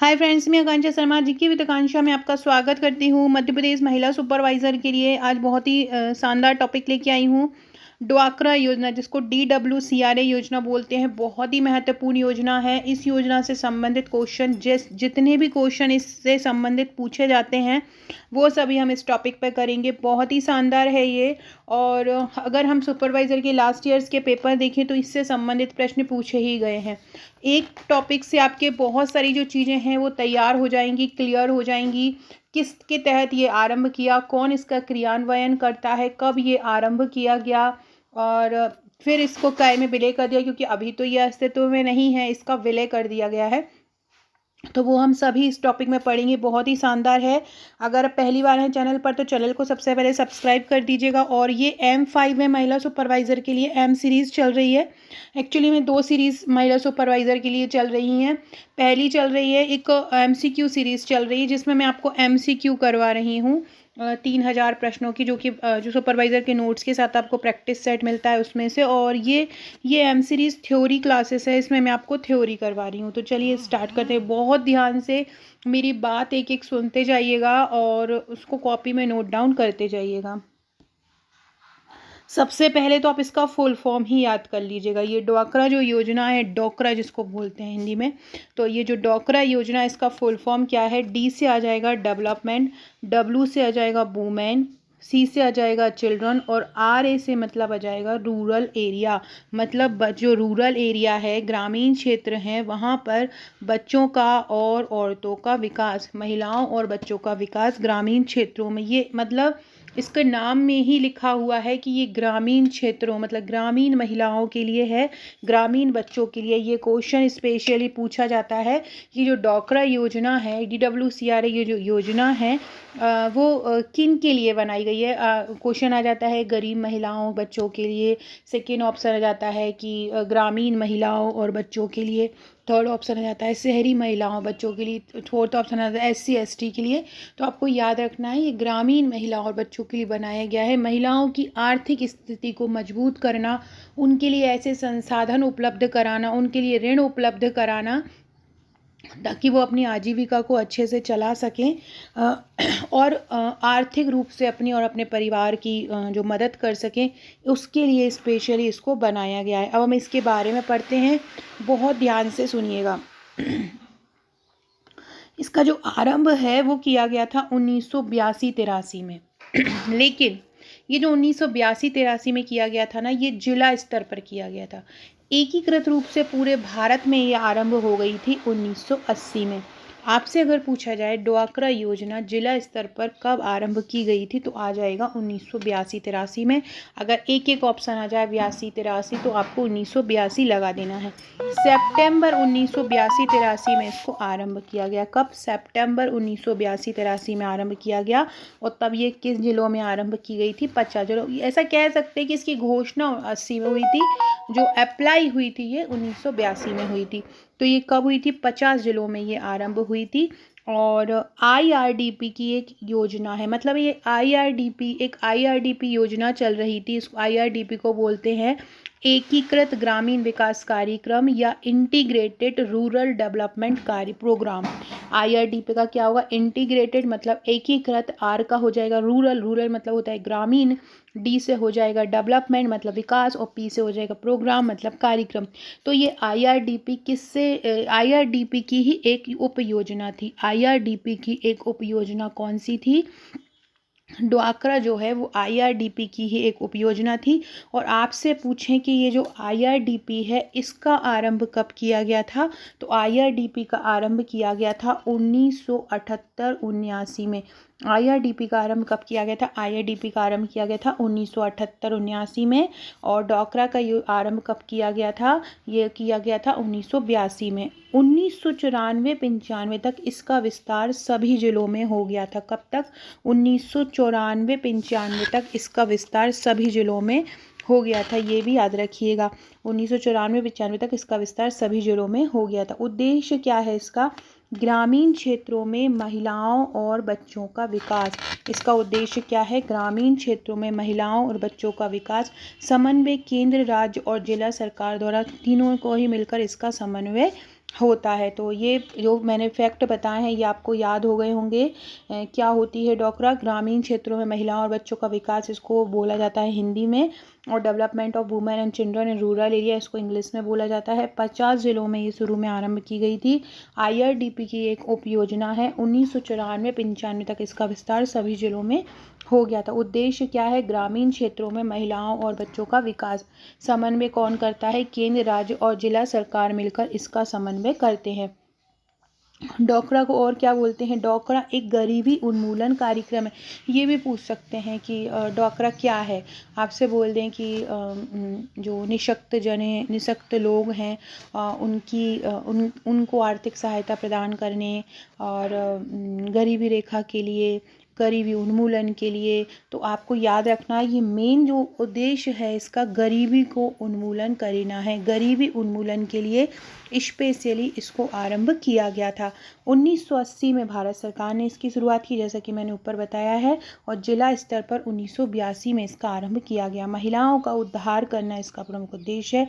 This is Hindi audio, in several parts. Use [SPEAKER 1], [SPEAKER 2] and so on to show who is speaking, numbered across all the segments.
[SPEAKER 1] हाय फ्रेंड्स, मैं आकांक्षा शर्मा जी की विद आकांक्षा में आपका स्वागत करती हूँ। मध्य प्रदेश महिला सुपरवाइज़र के लिए आज बहुत ही शानदार टॉपिक लेके आई हूँ। ड्वाक्रा योजना, जिसको DWCRA योजना बोलते हैं, बहुत ही महत्वपूर्ण योजना है। इस योजना से संबंधित क्वेश्चन जितने भी क्वेश्चन इससे संबंधित पूछे जाते हैं वो सभी हम इस टॉपिक पर करेंगे। बहुत ही शानदार है ये। और अगर हम सुपरवाइज़र के लास्ट ईयर्स के पेपर देखें तो इससे संबंधित प्रश्न पूछे ही गए हैं। एक टॉपिक से आपके बहुत सारी जो चीज़ें हैं वो तैयार हो जाएंगी, क्लियर हो जाएंगी। किसके तहत ये आरंभ किया, कौन इसका क्रियान्वयन करता है, कब ये आरंभ किया गया और फिर इसको काय में विलय कर दिया, क्योंकि अभी तो ये अस्तित्व में नहीं है, इसका विलय कर दिया गया है। तो वो हम सभी इस टॉपिक में पढ़ेंगे। बहुत ही शानदार है। अगर आप पहली बार हैं चैनल पर तो चैनल को सबसे पहले सब्सक्राइब कर दीजिएगा। और ये M5 में महिला सुपरवाइज़र के लिए M सीरीज़ चल रही है। एक्चुअली में 2 सीरीज़ महिला सुपरवाइज़र के लिए चल रही हैं। पहली चल रही है एक MCQ सीरीज़ चल रही है, जिसमें मैं आपको MCQ करवा रही हूँ 3000 प्रश्नों की, जो सुपरवाइज़र के नोट्स के साथ आपको प्रैक्टिस सेट मिलता है उसमें से। और ये M सीरीज़ थ्योरी क्लासेस है, इसमें मैं आपको थ्योरी करवा रही हूँ। तो चलिए स्टार्ट करते हैं। बहुत ध्यान से मेरी बात एक एक सुनते जाइएगा और उसको कॉपी में नोट डाउन करते जाइएगा। सबसे पहले तो आप इसका फुल फॉर्म ही याद कर लीजिएगा। ये ड्वाक्रा जो योजना है, डोकरा जिसको बोलते हैं हिंदी में, तो ये जो डोकरा योजना है इसका फुल फॉर्म क्या है। D से आ जाएगा डेवलपमेंट, W से आ जाएगा वुमेन, C से आ जाएगा चिल्ड्रन और RA से मतलब आ जाएगा रूरल एरिया। मतलब जो रूरल एरिया है, ग्रामीण क्षेत्र हैं, वहाँ पर बच्चों का और औरतों का विकास, महिलाओं और बच्चों का विकास ग्रामीण क्षेत्रों में। ये मतलब इसके नाम में ही लिखा हुआ है कि ये ग्रामीण क्षेत्रों मतलब ग्रामीण महिलाओं के लिए है, ग्रामीण बच्चों के लिए। ये क्वेश्चन स्पेशली पूछा जाता है कि जो डोकरा योजना है, DWCRA ये जो योजना है वो किन के लिए बनाई गई है। क्वेश्चन आ जाता है गरीब महिलाओं बच्चों के लिए। सेकेंड ऑप्शन आ जाता है कि ग्रामीण महिलाओं और बच्चों के लिए। थर्ड ऑप्शन आ जाता है शहरी महिलाओं बच्चों के लिए। फोर्थ ऑप्शन आ जाता है SC ST के लिए। तो आपको याद रखना है ये ग्रामीण महिलाओं और बच्चों के लिए बनाया गया है। महिलाओं की आर्थिक स्थिति को मजबूत करना, उनके लिए ऐसे संसाधन उपलब्ध कराना, उनके लिए ऋण उपलब्ध कराना ताकि वो अपनी आजीविका को अच्छे से चला सकें और आर्थिक रूप से अपनी और अपने परिवार की जो मदद कर सकें, उसके लिए स्पेशली इसको बनाया गया है। अब हम इसके बारे में पढ़ते हैं, बहुत ध्यान से सुनिएगा। इसका जो आरंभ है वो किया गया था 1982-83 में लेकिन ये जो 1982-83 में किया गया था ना, ये जिला स्तर पर किया गया था। एकीकृत रूप से पूरे भारत में ये आरंभ हो गई थी 1980 में। आपसे अगर पूछा जाए ड्वाक्रा योजना जिला स्तर पर कब आरंभ की गई थी, तो आ जाएगा 1982-83 में। अगर एक एक ऑप्शन आ जाए 82-83 तो आपको 1982 लगा देना है। सितंबर 1982-83 में इसको आरंभ किया गया। कब? सितंबर 1982-83 में आरंभ किया गया। और तब ये किस जिलों में आरंभ की गई थी? 50 जिलों। ऐसा कह सकते हैं कि इसकी घोषणा 80 में हुई थी, जो अप्लाई हुई थी ये 1982 में हुई थी। तो ये कब हुई थी? 50 जिलों में ये आरंभ हुई थी। और IRDP की एक योजना है, मतलब ये IRDP योजना चल रही थी। इस IRDP को बोलते हैं एकीकृत ग्रामीण विकास कार्यक्रम या इंटीग्रेटेड रूरल डेवलपमेंट कार्य प्रोग्राम। IRDP का क्या होगा? इंटीग्रेटेड मतलब एकीकृत, R का हो जाएगा रूरल मतलब होता है ग्रामीण, D से हो जाएगा डेवलपमेंट मतलब विकास और P से हो जाएगा प्रोग्राम मतलब कार्यक्रम। तो ये IRDP की ही एक उप योजना थी। IRDP की एक उप योजना कौन सी थी? ड्वाक्रा जो है वो IRDP की ही एक उपयोजना थी। और आपसे पूछें कि ये जो IRDP है इसका आरंभ कब किया गया था, तो IRDP का आरंभ किया गया था 1978-79 में। IRDP का आरंभ कब किया गया था? IRDP का आरंभ किया गया था 1978-79 में। और डोकरा का आरंभ कब किया गया था? ये किया गया था 1982 में। 1994-95 तक इसका विस्तार सभी जिलों में हो गया था। कब तक? 1994-95 तक इसका विस्तार सभी जिलों में हो गया था। ये भी याद रखिएगा, 1994-95 तक इसका विस्तार सभी जिलों में हो गया था। उद्देश्य क्या है इसका? ग्रामीण क्षेत्रों में महिलाओं और बच्चों का विकास। इसका उद्देश्य क्या है? ग्रामीण क्षेत्रों में महिलाओं और बच्चों का विकास। समन्वय केंद्र, राज्य और जिला सरकार द्वारा तीनों को ही मिलकर इसका समन्वय होता है। तो ये जो मैंने फैक्ट बताए हैं ये आपको याद हो गए होंगे। क्या होती है डोकरा? ग्रामीण क्षेत्रों में महिलाओं और बच्चों का विकास इसको बोला जाता है हिंदी में, और development of women and children in rural area इसको इंग्लिश में बोला जाता है। 50 जिलों में ये शुरू में आरंभ की गई थी। IRDP की एक उप योजना है। 1994-95 तक इसका विस्तार सभी जिलों में हो गया था। उद्देश्य क्या है? ग्रामीण क्षेत्रों में महिलाओं और बच्चों का विकास। समन्वय कौन करता है? केंद्र, राज्य और जिला सरकार मिलकर इसका समन्वय करते हैं। डोकरा को और क्या बोलते हैं? डोकरा एक गरीबी उन्मूलन कार्यक्रम है। ये भी पूछ सकते हैं कि डोकरा क्या है। आपसे बोल दें कि जो निशक्त लोग हैं उनको आर्थिक सहायता प्रदान करने और गरीबी रेखा के लिए, गरीबी उन्मूलन के लिए। तो आपको याद रखना ये मेन जो उद्देश्य है इसका गरीबी को उन्मूलन करना है। गरीबी उन्मूलन के लिए स्पेशली इसको आरंभ किया गया था। 1980 में भारत सरकार ने इसकी शुरुआत की, जैसा कि मैंने ऊपर बताया है, और जिला स्तर पर 1982 में इसका आरंभ किया गया। महिलाओं का उद्धार करना इसका प्रमुख उद्देश्य है।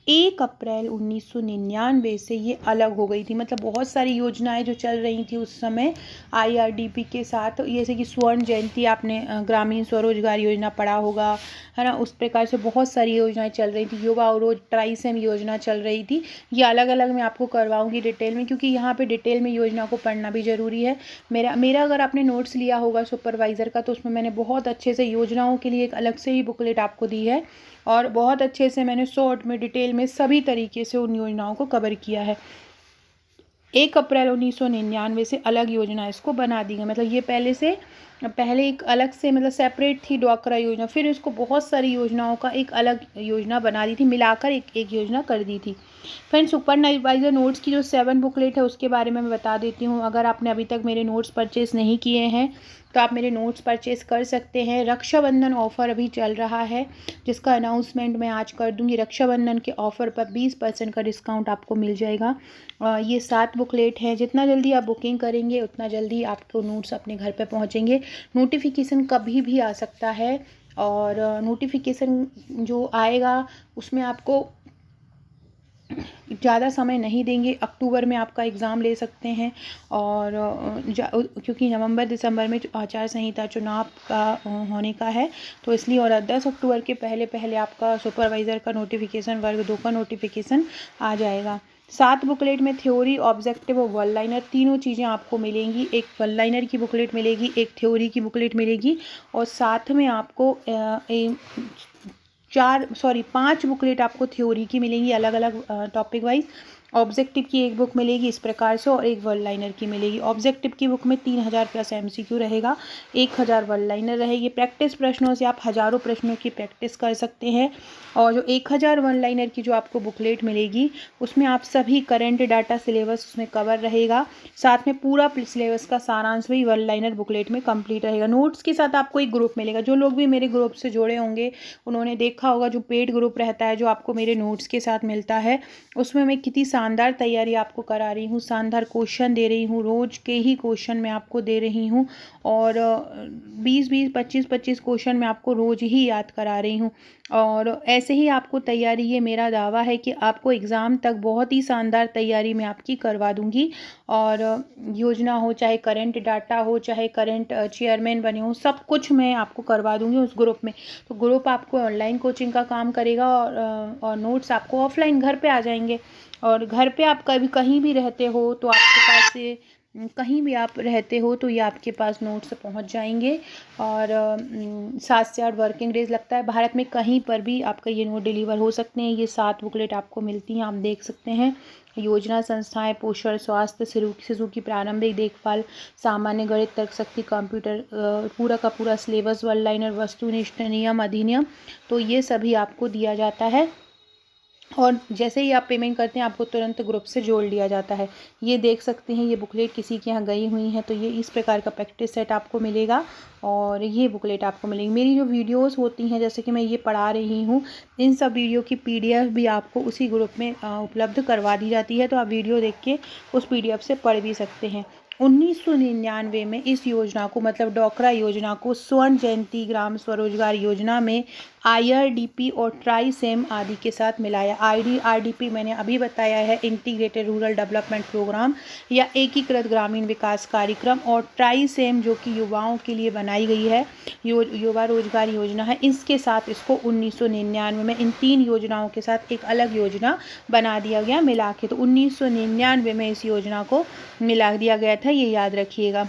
[SPEAKER 1] 1 अप्रैल 1999 से ये अलग हो गई थी। मतलब बहुत सारी योजनाएं जो चल रही थी उस समय IRDP के साथ, जैसे कि स्वर्ण जयंती, आपने ग्रामीण स्वरोजगार योजना पढ़ा होगा, है ना। उस प्रकार से बहुत सारी योजनाएं चल रही थी। युवा अवरोध ट्राइसेम योजना चल रही थी। ये अलग अलग मैं आपको करवाऊंगी डिटेल में, क्योंकि यहाँ पे डिटेल में योजना को पढ़ना भी ज़रूरी है। मेरा अगर आपने नोट्स लिया होगा सुपरवाइज़र का, तो उसमें मैंने बहुत अच्छे से योजनाओं के लिए एक अलग से ही बुकलेट आपको दी है, और बहुत अच्छे से मैंने शॉर्ट में डिटेल में सभी तरीके से उन योजनाओं को कवर किया है। 1 अप्रैल 1999 से अलग योजना इसको बना दी गई। मतलब ये पहले एक अलग से, मतलब सेपरेट थी डोकरा योजना, फिर इसको बहुत सारी योजनाओं का एक अलग योजना बना दी थी, मिलाकर एक योजना कर दी थी। फ्रेंड्स, सुपरवाइजर नोट्स की जो 7 बुकलेट है उसके बारे में मैं बता देती हूँ। अगर आपने अभी तक मेरे नोट्स परचेस नहीं किए हैं तो आप मेरे नोट्स परचेस कर सकते हैं। रक्षाबंधन ऑफ़र अभी चल रहा है, जिसका अनाउंसमेंट मैं आज कर दूंगी। रक्षाबंधन के ऑफ़र पर 20% का डिस्काउंट आपको मिल जाएगा। ये 7 बुकलेट हैं। जितना जल्दी आप बुकिंग करेंगे उतना जल्दी आपको नोट्स अपने घर पे पहुंचेंगे। नोटिफिकेशन कभी भी आ सकता है, और नोटिफिकेशन जो आएगा उसमें आपको ज़्यादा समय नहीं देंगे। अक्टूबर में आपका एग्ज़ाम ले सकते हैं, और क्योंकि नवंबर दिसंबर में आचार संहिता चुनाव का होने का है, तो इसलिए, और 10 अक्टूबर के पहले पहले आपका सुपरवाइज़र का नोटिफिकेशन, वर्ग 2 का नोटिफिकेशन आ जाएगा। 7 बुकलेट में थ्योरी, ऑब्जेक्टिव और वन लाइनर तीनों चीज़ें आपको मिलेंगी। एक वन लाइनर की बुकलेट मिलेगी, एक थ्योरी की बुकलेट मिलेगी, और साथ में आपको 5 बुकलेट आपको थ्योरी की मिलेंगी अलग अलग टॉपिक वाइज। ऑब्जेक्टिव की एक बुक मिलेगी इस प्रकार से, और एक वन लाइनर की मिलेगी। ऑब्जेक्टिव की बुक में 3000 प्लस MCQ रहेगा, 1000 वन लाइनर रहेगी। प्रैक्टिस प्रश्नों से आप हज़ारों प्रश्नों की प्रैक्टिस कर सकते हैं। और जो 1000 वन लाइनर की जो आपको बुकलेट मिलेगी उसमें आप सभी करंट डाटा सिलेबस उसमें कवर रहेगा। साथ में पूरा सिलेबस का सारांश भी वन लाइनर बुकलेट में कंप्लीट रहेगा। नोट्स के साथ आपको एक ग्रुप मिलेगा। जो लोग भी मेरे ग्रुप से जुड़े होंगे उन्होंने देखा होगा, जो पेड ग्रुप रहता है जो आपको मेरे नोट्स के साथ मिलता है, उसमें मैं कितनी शानदार तैयारी आपको करा रही हूँ, शानदार क्वेश्चन दे रही हूँ, रोज के ही क्वेश्चन मैं आपको दे रही हूँ, और 20-20, 25-25 क्वेश्चन मैं आपको रोज ही याद करा रही हूँ। और ऐसे ही आपको तैयारी, ये मेरा दावा है कि आपको एग्ज़ाम तक बहुत ही शानदार तैयारी मैं आपकी करवा दूँगी। और योजना हो, चाहे करंट डाटा हो, चाहे करंट चेयरमैन बने हो, सब कुछ मैं आपको करवा दूँगी उस ग्रुप में। तो ग्रुप आपको ऑनलाइन कोचिंग का काम करेगा, और नोट्स आपको ऑफलाइन घर पे आ जाएंगे। और घर पे आप कभी कहीं भी रहते हो तो आपके पास से, कहीं भी आप रहते हो तो ये आपके पास नोट्स पहुंच जाएंगे। और 7 से 8 वर्किंग डेज लगता है। भारत में कहीं पर भी आपका ये नोट डिलीवर हो सकते हैं। ये 7 बुकलेट आपको मिलती हैं, आप देख सकते हैं। योजना, संस्थाएं, पोषण, स्वास्थ्य, शिशु की प्रारंभिक देखभाल, सामान्य गणित, तर्कशक्ति, कंप्यूटर, पूरा का पूरा सिलेबस, वन लाइनर, वस्तुनिष्ठ, नियम, अधिनियम, तो ये सभी आपको दिया जाता है। और जैसे ही आप पेमेंट करते हैं आपको तुरंत ग्रुप से जोड़ लिया जाता है। ये देख सकते हैं, ये बुकलेट किसी के यहाँ गई हुई हैं, तो ये इस प्रकार का प्रैक्टिस सेट आपको मिलेगा, और ये बुकलेट आपको मिलेगी। मेरी जो वीडियोस होती हैं, जैसे कि मैं ये पढ़ा रही हूँ, इन सब वीडियो की PDF भी आपको उसी ग्रुप में उपलब्ध करवा दी जाती है, तो आप वीडियो देख के उस PDF से पढ़ भी सकते हैं। 1999 में इस योजना को मतलब डोकरा योजना को स्वर्ण जयंती ग्राम स्वरोजगार योजना में IRDP और ट्राइसेम आदि के साथ मिलाया। IRDP मैंने अभी बताया है, इंटीग्रेटेड रूरल डेवलपमेंट प्रोग्राम या एकीकृत ग्रामीण विकास कार्यक्रम, और ट्राइसेम जो कि युवाओं के लिए बनाई गई है, युवा रोजगार योजना है। इसके साथ इसको 1999 में इन 3 योजनाओं के साथ एक अलग योजना बना दिया गया मिला के। तो 1999 में इस योजना को मिला दिया गया था, ये याद रखिएगा।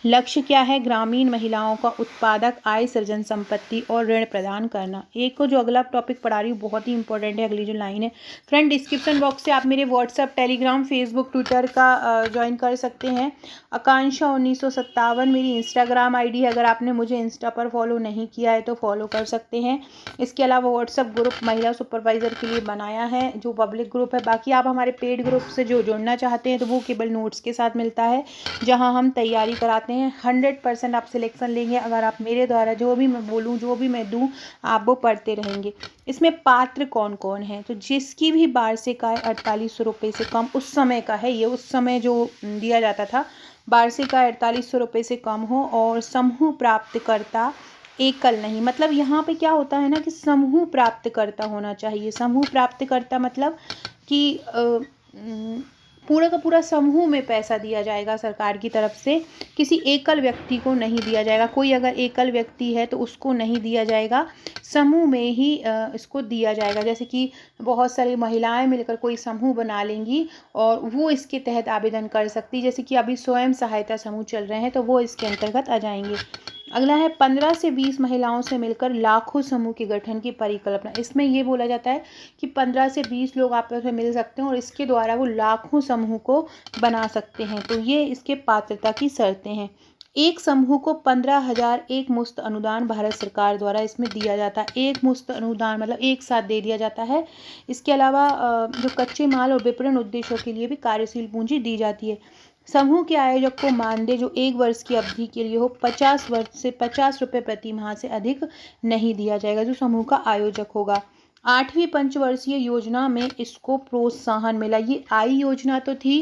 [SPEAKER 1] लक्ष्य क्या है? ग्रामीण महिलाओं का उत्पादक आय सृजन, संपत्ति और ऋण प्रदान करना। एक को जो अगला टॉपिक पढ़ा रही हूँ बहुत ही इंपॉर्टेंट है, अगली जो लाइन है। फ्रेंड, डिस्क्रिप्शन बॉक्स से आप मेरे व्हाट्सएप, टेलीग्राम, फेसबुक, ट्विटर का ज्वाइन कर सकते हैं। आकांक्षा 1957 मेरी इंस्टाग्राम ID है। अगर आपने मुझे इंस्टा पर फॉलो नहीं किया है तो फॉलो कर सकते हैं। इसके अलावा व्हाट्सएप ग्रुप महिला सुपरवाइज़र के लिए बनाया है, जो पब्लिक ग्रुप है। बाकी आप हमारे पेड ग्रुप से जो जुड़ना चाहते हैं तो वो केवल नोट्स के साथ मिलता है, जहाँ हम तैयारी कराते हैं। 100% आप सिलेक्शन लेंगे अगर आप मेरे द्वारा जो भी मैं बोलूँ, जो भी मैं दूँ, आप वो पढ़ते रहेंगे। इसमें पात्र कौन कौन है? तो जिसकी भी वार्षिक आय 4800 रुपये से कम, उस समय का है ये, उस समय जो दिया जाता था, वार्षिक आय 4800 रुपये से कम हो, और समूह प्राप्तकर्ता एकल नहीं। मतलब यहाँ पे क्या होता है ना कि समूह प्राप्तकर्ता होना चाहिए। समूह प्राप्तकर्ता मतलब कि पूरा का पूरा समूह में पैसा दिया जाएगा सरकार की तरफ से, किसी एकल व्यक्ति को नहीं दिया जाएगा। कोई अगर एकल व्यक्ति है तो उसको नहीं दिया जाएगा, समूह में ही इसको दिया जाएगा। जैसे कि बहुत सारी महिलाएं मिलकर कोई समूह बना लेंगी और वो इसके तहत आवेदन कर सकती, जैसे कि अभी स्वयं सहायता समूह चल रहे हैं तो वो इसके अंतर्गत आ जाएंगे। अगला है 15 से 20 महिलाओं से मिलकर लाखों समूह के गठन की परिकल्पना। इसमें ये बोला जाता है कि 15 से 20 लोग आपस में मिल सकते हैं और इसके द्वारा वो लाखों समूह को बना सकते हैं। तो ये इसके पात्रता की शर्तें हैं। एक समूह को 15,000 एक मुश्त अनुदान भारत सरकार द्वारा इसमें दिया जाता है। एक मुश्त अनुदान मतलब एक साथ दे दिया जाता है। इसके अलावा जो कच्चे माल और विपणन उद्देश्यों के लिए भी कार्यशील पूंजी दी जाती है। समूह के आयोजक को मानदेय जो 1 वर्ष की अवधि के लिए हो 50 वर्ष से 50 रुपये प्रति माह से अधिक नहीं दिया जाएगा, जो समूह का आयोजक होगा। 8वीं पंचवर्षीय योजना में इसको प्रोत्साहन मिला। ये आई योजना तो थी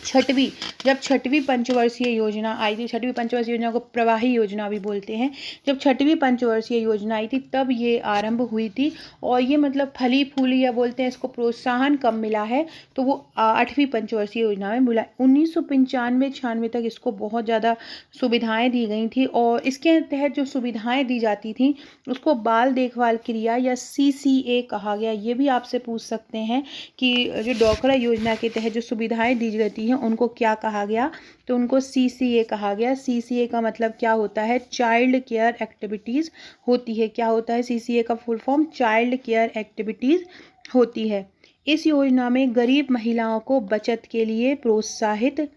[SPEAKER 1] छठवीं, जब छठवीं पंचवर्षीय योजना आई थी, छठवीं पंचवर्षीय योजना को प्रवाही योजना भी बोलते हैं। जब छठवीं पंचवर्षीय योजना आई थी तब ये आरंभ हुई थी, और ये मतलब फली फूली या बोलते हैं इसको प्रोत्साहन कब मिला है, तो वो 8वीं पंचवर्षीय योजना में मिला। 1995-96 तक इसको बहुत ज़्यादा सुविधाएँ दी गई थी, और इसके तहत जो सुविधाएँ दी जाती थी उसको बाल देखभाल क्रिया या CCA कहा गया। ये भी आपसे पूछ सकते हैं कि जो डोकरा योजना के तहत जो सुविधाएँ दी जाती हैं उनको क्या कहा गया, तो उनको CCA कहा गया। CCA का मतलब क्या होता है? चाइल्ड केयर एक्टिविटीज़ होती है। क्या होता है CCA का full form? Child care activities होती है। इस योजना में गरीब महिलाओं को बचत के लिए प्रोत्साहित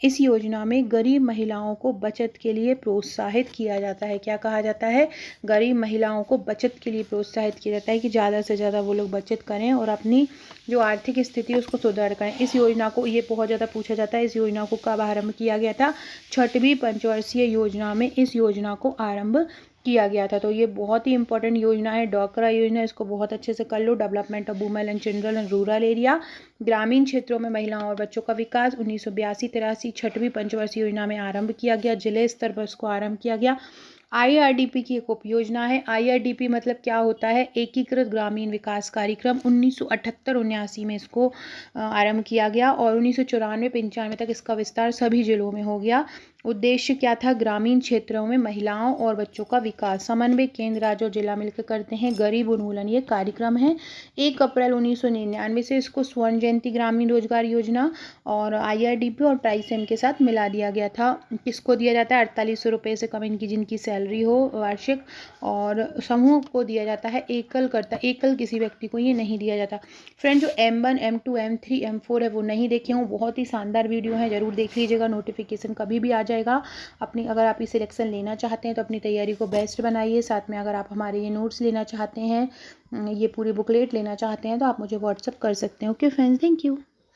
[SPEAKER 1] इस योजना में गरीब महिलाओं को बचत के लिए प्रोत्साहित किया जाता है। क्या कहा जाता है? गरीब महिलाओं को बचत के लिए प्रोत्साहित किया जाता है कि ज़्यादा से ज़्यादा वो लोग बचत करें और अपनी जो आर्थिक स्थिति है उसको सुधार करें। इस योजना को, ये बहुत ज़्यादा पूछा जाता है, इस योजना को कब आरंभ किया गया था? छठवीं पंचवर्षीय योजना में इस योजना को आरंभ किया गया था। तो ये बहुत ही इंपॉर्टेंट योजना है, डोकरा योजना। इसको बहुत अच्छे से कर लो। Development of women and children and rural area, ग्रामीण क्षेत्रों में महिलाओं और बच्चों का विकास, 1982-83 छठवीं पंचवर्षीय योजना में आरंभ किया गया। जिले स्तर पर इसको आरंभ किया गया। IRDP की एक उप योजना है। IRDP मतलब क्या होता है? एकीकृत ग्रामीण विकास कार्यक्रम। 1978-79 में इसको आरंभ किया गया, और 1994-95 तक इसका विस्तार सभी जिलों में हो गया। उद्देश्य क्या था? ग्रामीण क्षेत्रों में महिलाओं और बच्चों का विकास। समन्वय केंद्र, राज्य और जिला मिलकर करते हैं। गरीब उन्मूलन ये कार्यक्रम है। 1 अप्रैल 1999 से इसको स्वर्ण जयंती ग्रामीण रोजगार योजना और IRDP और ट्राइसेम के साथ मिला दिया गया था। किसको दिया जाता है? 4800 रुपये से कम इनकी जिनकी सैलरी हो वार्षिक, और समूह को दिया जाता है। एकल किसी व्यक्ति को ये नहीं दिया जाता। फ्रेंड, जो M1, M2, M3, M4 है वो नहीं देखे हों, बहुत ही शानदार वीडियो है, ज़रूर देख लीजिएगा। नोटिफिकेशन कभी भी आ जाएगा। अगर आप ये सिलेक्शन लेना चाहते हैं तो अपनी तैयारी को बेस्ट बनाइए। साथ में अगर आप हमारे ये नोट्स लेना चाहते हैं, ये पूरी बुकलेट लेना चाहते हैं, तो आप मुझे व्हाट्सअप कर सकते हैं। Okay friends, thank you.